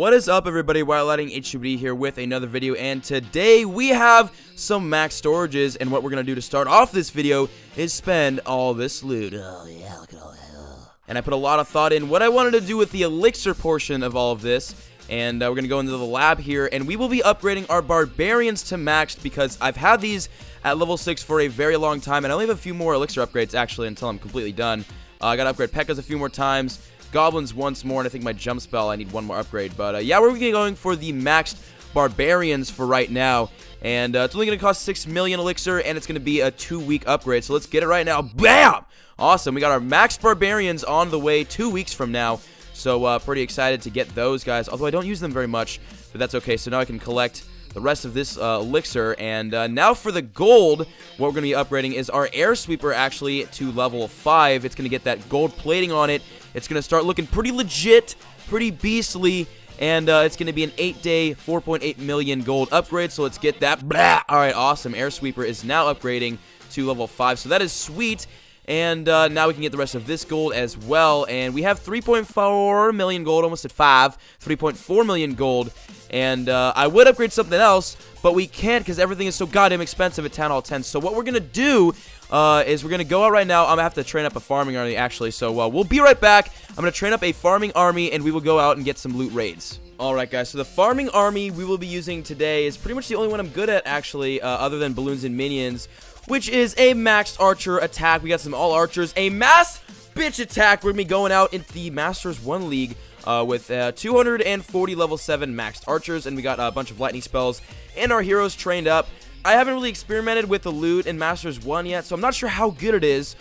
What is up, everybody? Wildlighting HUBD here with another video, and today we have some max storages, and what we're gonna do to start off this video is spend all this loot. Oh yeah, look at all that. And I put a lot of thought in what I wanted to do with the elixir portion of all of this, and we're gonna go into the lab here, and we will be upgrading our barbarians to maxed because I've had these at level 6 for a very long time, and I only have a few more elixir upgrades actually until I'm completely done. I gotta upgrade P.E.K.K.A.s a few more times, Goblins once more, and I think my jump spell, I need one more upgrade. But yeah, we're going to be going for the maxed barbarians for right now. And it's only going to cost 6 million elixir, and it's going to be a 2-week upgrade. So let's get it right now. Bam! Awesome. We got our maxed barbarians on the way 2 weeks from now. So pretty excited to get those guys. Although I don't use them very much, but that's okay. So now I can collect the rest of this elixir. And now for the gold, what we're going to be upgrading is our air sweeper actually to level 5. It's going to get that gold plating on it. It's going to start looking pretty legit, pretty beastly, and it's going to be an 8-day, 4.8 million gold upgrade, so let's get that. Blah! Alright, awesome. Air Sweeper is now upgrading to level 5, so that is sweet, and now we can get the rest of this gold as well, and we have 3.4 million gold, almost at 5, 3.4 million gold, and I would upgrade something else, but we can't because everything is so goddamn expensive at Town Hall 10, so what we're going to do is we're going to go out right now. I'm going to have to train up a farming army, actually, so we'll be right back. I'm going to train up a farming army, and we will go out and get some loot raids. Alright, guys, so the farming army we will be using today is pretty much the only one I'm good at, actually, other than balloons and minions, which is a maxed archer attack. We got some all archers, a mass bitch attack. We're going to be going out into the Masters 1 League with 240 level 7 maxed archers, and we got a bunch of lightning spells, and our heroes trained up. I haven't really experimented with the loot in Masters 1 yet, so I'm not sure how good it is.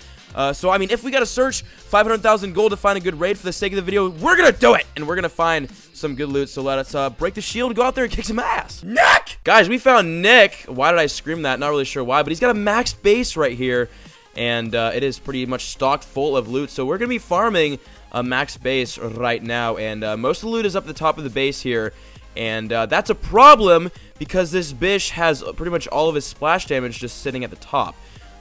So, I mean, if we gotta search 500,000 gold to find a good raid for the sake of the video, we're gonna do it! And we're gonna find some good loot, so let us break the shield and go out there and kick some ass. Nick! Guys, we found Nick. Why did I scream that? Not really sure why, but he's got a maxed base right here, and it is pretty much stocked full of loot, so we're gonna be farming a maxed base right now, and most of the loot is up at the top of the base here. And that's a problem because this bish has pretty much all of his splash damage just sitting at the top.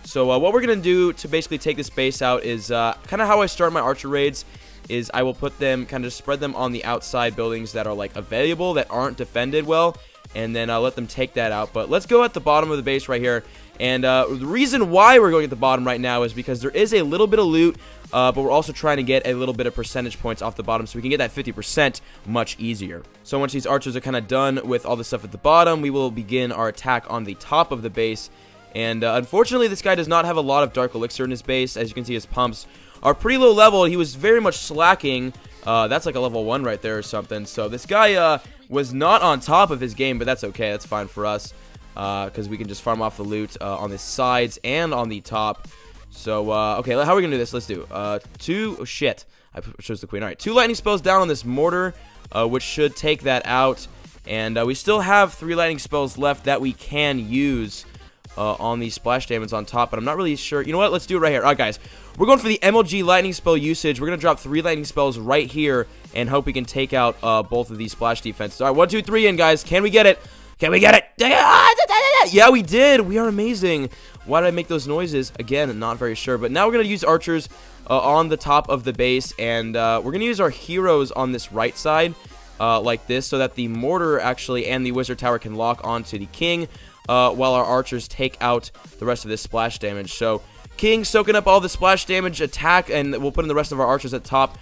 So what we're going to do to basically take this base out is kind of how I start my archer raids is I will put them, kind of spread them on the outside buildings that are like available, that aren't defended well, and then I'll let them take that out. But let's go at the bottom of the base right here. And the reason why we're going at the bottom right now is because there is a little bit of loot, but we're also trying to get a little bit of percentage points off the bottom so we can get that 50% much easier. So once these archers are kind of done with all the stuff at the bottom, we will begin our attack on the top of the base. And unfortunately, this guy does not have a lot of dark elixir in his base. As you can see, his pumps are pretty low level. He was very much slacking. That's like a level 1 right there or something. So this guy was not on top of his game, but that's okay. That's fine for us because we can just farm off the loot on the sides and on the top. So, okay, how are we going to do this? Let's do oh shit, I chose the queen. Alright, 2 lightning spells down on this mortar, which should take that out. And we still have 3 lightning spells left that we can use on these splash damage on top, but I'm not really sure. You know what? Let's do it right here. Alright, guys, we're going for the MLG lightning spell usage. We're going to drop 3 lightning spells right here and hope we can take out both of these splash defenses. Alright, 1, 2, 3 in, guys. Can we get it? Can we get it? Yeah, we did. We are amazing. Why did I make those noises? Again, I'm not very sure. But now we're going to use archers on the top of the base. And we're going to use our heroes on this right side like this so that the mortar actually and the wizard tower can lock onto the king while our archers take out the rest of this splash damage. So king soaking up all the splash damage attack, and we'll put in the rest of our archers at top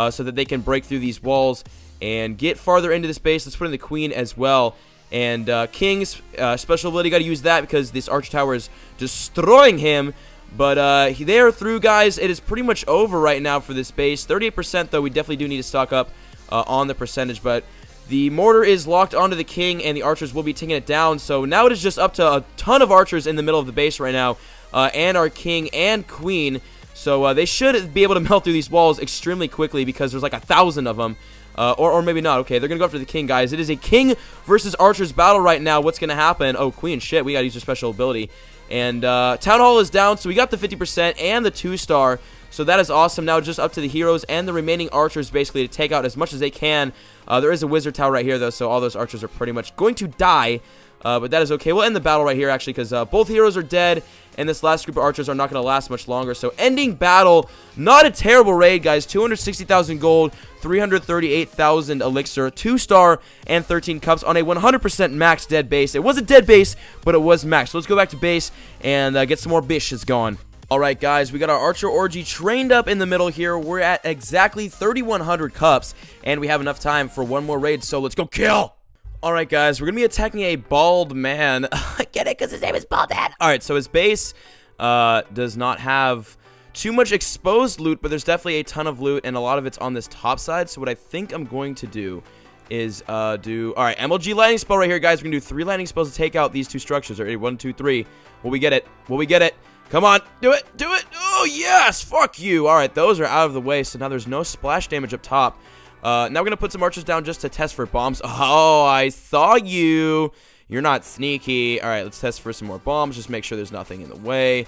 so that they can break through these walls and get farther into this base. Let's put in the queen as well. And King's special ability, got to use that because this arch tower is destroying him. But they are through, guys. It is pretty much over right now for this base. 38% though, we definitely do need to stock up on the percentage. But the mortar is locked onto the king, and the archers will be taking it down. So now it is just up to a ton of archers in the middle of the base right now. And our king and queen. So they should be able to melt through these walls extremely quickly because there's like 1,000 of them. Or maybe not. Okay, they're going to go after the king, guys. It is a king versus archers battle right now. What's going to happen? Oh, queen. Shit, we got to use your special ability. And Town Hall is down, so we got the 50% and the 2-star. So that is awesome. Now just up to the heroes and the remaining archers basically to take out as much as they can. There is a wizard tower right here, though, so all those archers are pretty much going to die. But that is okay. We'll end the battle right here, actually, because both heroes are dead, and this last group of archers are not going to last much longer. So ending battle, not a terrible raid, guys. 260,000 gold, 338,000 elixir, 2-star, and 13 cups on a 100% max dead base. It was a dead base, but it was max. So let's go back to base and get some more bishes going. Alright guys, we got our Archer Orgy trained up in the middle here. We're at exactly 3,100 cups, and we have enough time for one more raid, so let's go kill! Alright guys, we're going to be attacking a bald man. I get it, because his name is Bald Man. Alright, so his base does not have too much exposed loot, but there's definitely a ton of loot, and a lot of it's on this top side. So what I think I'm going to do is alright, MLG lightning spell right here, guys. We're going to do 3 lightning spells to take out these 2 structures. Ready? 1, 2, 3. Will we get it? Will we get it? Come on, do it, do it. Oh, yes, fuck you. All right, those are out of the way, so now there's no splash damage up top. Now we're going to put some archers down just to test for bombs. Oh, I saw you. You're not sneaky. All right, let's test for some more bombs. Just make sure there's nothing in the way.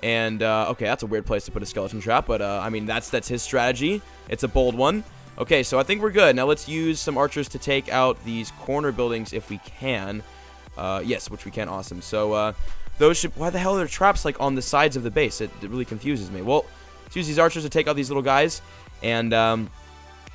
And, okay, that's a weird place to put a skeleton trap, but, I mean, that's his strategy. It's a bold one. Okay, so I think we're good. Now let's use some archers to take out these corner buildings if we can. Yes, which we can. Awesome. So, those should... Why the hell are there traps, like, on the sides of the base? It really confuses me. Well, let's use these archers to take out these little guys. And,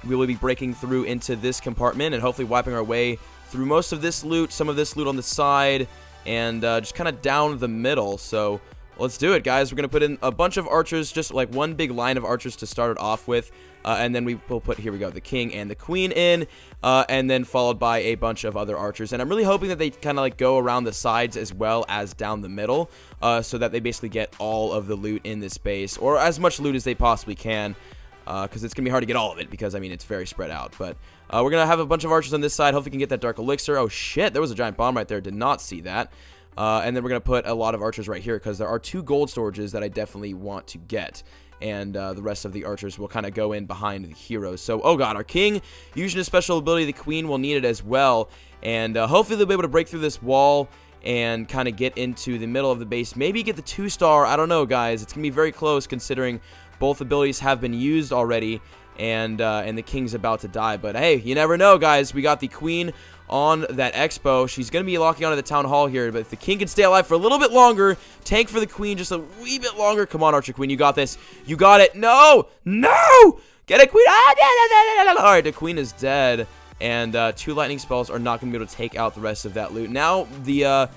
we will be breaking through into this compartment and hopefully wiping our way through most of this loot, some of this loot on the side, and, just kind of down the middle. So, let's do it, guys. We're going to put in a bunch of archers, just, like, one big line of archers to start it off with. And then we will put, here we go, the king and the queen in, and then followed by a bunch of other archers. And I'm really hoping that they kind of like go around the sides as well as down the middle, so that they basically get all of the loot in this base, or as much loot as they possibly can, because it's going to be hard to get all of it, because, I mean, it's very spread out. But we're going to have a bunch of archers on this side. Hopefully we can get that dark elixir. Oh, shit, there was a giant bomb right there. Did not see that. And then we're going to put a lot of archers right here, because there are 2 gold storages that I definitely want to get. And the rest of the archers will kind of go in behind the heroes. So, oh god, our king using his special ability, the queen will need it as well. And hopefully they'll be able to break through this wall and kind of get into the middle of the base. Maybe get the 2-star. I don't know, guys. It's going to be very close considering both abilities have been used already. And the king's about to die. But hey, you never know, guys. We got the queen on that expo. She's going to be locking onto the town hall here, but if the king can stay alive for a little bit longer, tank for the queen just a wee bit longer. Come on, Archer Queen, you got this. You got it. No! No! Get it, queen! Ah, all right, the queen is dead, and 2 lightning spells are not going to be able to take out the rest of that loot. Now, the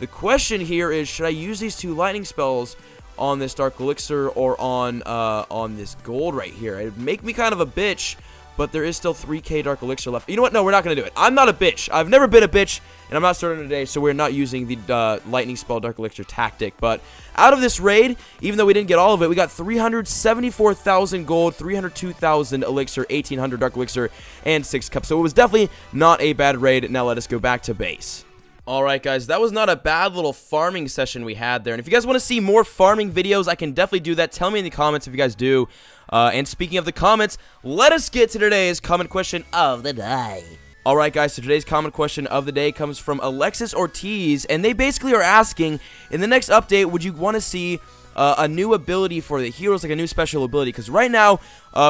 question here is, should I use these 2 lightning spells on this dark elixir or on this gold right here? It'd make me kind of a bitch, but there is still 3k dark elixir left. You know what? No, we're not going to do it. I'm not a bitch. I've never been a bitch, and I'm not starting today, so we're not using the lightning spell dark elixir tactic. But out of this raid, even though we didn't get all of it, we got 374,000 gold, 302,000 elixir, 1,800 dark elixir, and 6 cups. So it was definitely not a bad raid. Now let us go back to base. Alright guys, that was not a bad little farming session we had there. And if you guys want to see more farming videos, I can definitely do that. Tell me in the comments if you guys do. And speaking of the comments, let us get to today's comment question of the day. Alright guys, so today's comment question of the day comes from Alexis Ortiz. And they basically are asking, in the next update, would you want to see a new ability for the heroes, like a new special ability? Because right now,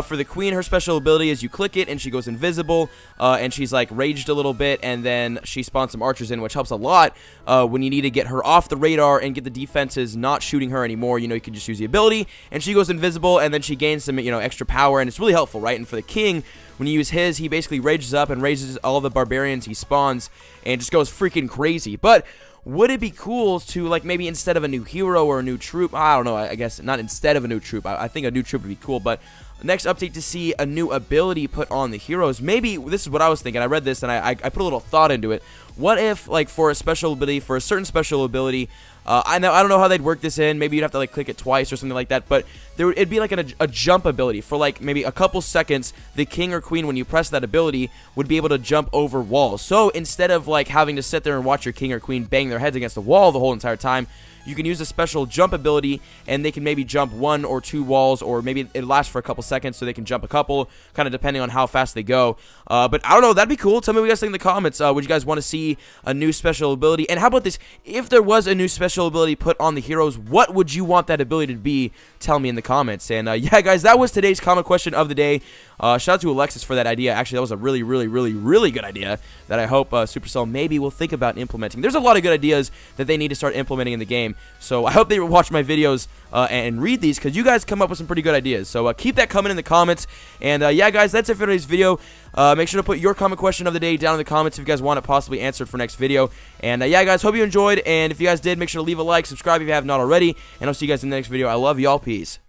for the queen, her special ability is you click it and she goes invisible, and she's like raged a little bit, and then she spawns some archers in, which helps a lot when you need to get her off the radar and get the defenses not shooting her anymore. You know, you can just use the ability, and she goes invisible, and then she gains some, you know, extra power, and it's really helpful, right? And for the king, when you use his, he basically rages up and raises all the barbarians he spawns, and just goes freaking crazy. But would it be cool to, like, maybe instead of a new hero or a new troop, I don't know, I guess not instead of a new troop, I think a new troop would be cool, but next update to see a new ability put on the heroes. Maybe, this is what I was thinking, I read this and I put a little thought into it. What if, like, for a special ability, for a certain special ability, I don't know how they'd work this in, maybe you'd have to, like, click it twice or something like that, but it'd be like a jump ability. For, like, maybe a couple seconds, the king or queen, when you press that ability, would be able to jump over walls. So, instead of, like, having to sit there and watch your king or queen bang their heads against the wall the whole entire time, you can use a special jump ability, and they can maybe jump 1 or 2 walls, or maybe it lasts for a couple seconds, so they can jump a couple, kind of depending on how fast they go. But I don't know, that'd be cool. Tell me what you guys think in the comments. Would you guys want to see a new special ability? And how about this? If there was a new special special ability put on the heroes, what would you want that ability to be? Tell me in the comments. And yeah, guys, that was today's comment question of the day. Shout out to Alexis for that idea. Actually, that was a really, really, really, really good idea that I hope Supercell maybe will think about implementing. There's a lot of good ideas that they need to start implementing in the game, so I hope they watch my videos and read these, because you guys come up with some pretty good ideas. So keep that coming in the comments. And yeah, guys, that's it for today's video. Make sure to put your comment question of the day down in the comments if you guys want it possibly answered for next video. And yeah, guys, hope you enjoyed, and if you guys did, make sure to leave a like, subscribe if you have not already, and I'll see you guys in the next video. I love y'all. Peace.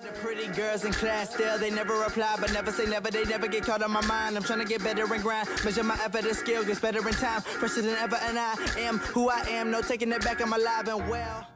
The pretty girls in class still, they never reply, but never say never, they never get caught on my mind. I'm trying to get better and grind, measure my effort and skill, gets better in time, fresher than ever, and I am who I am, no taking it back, I'm alive and well.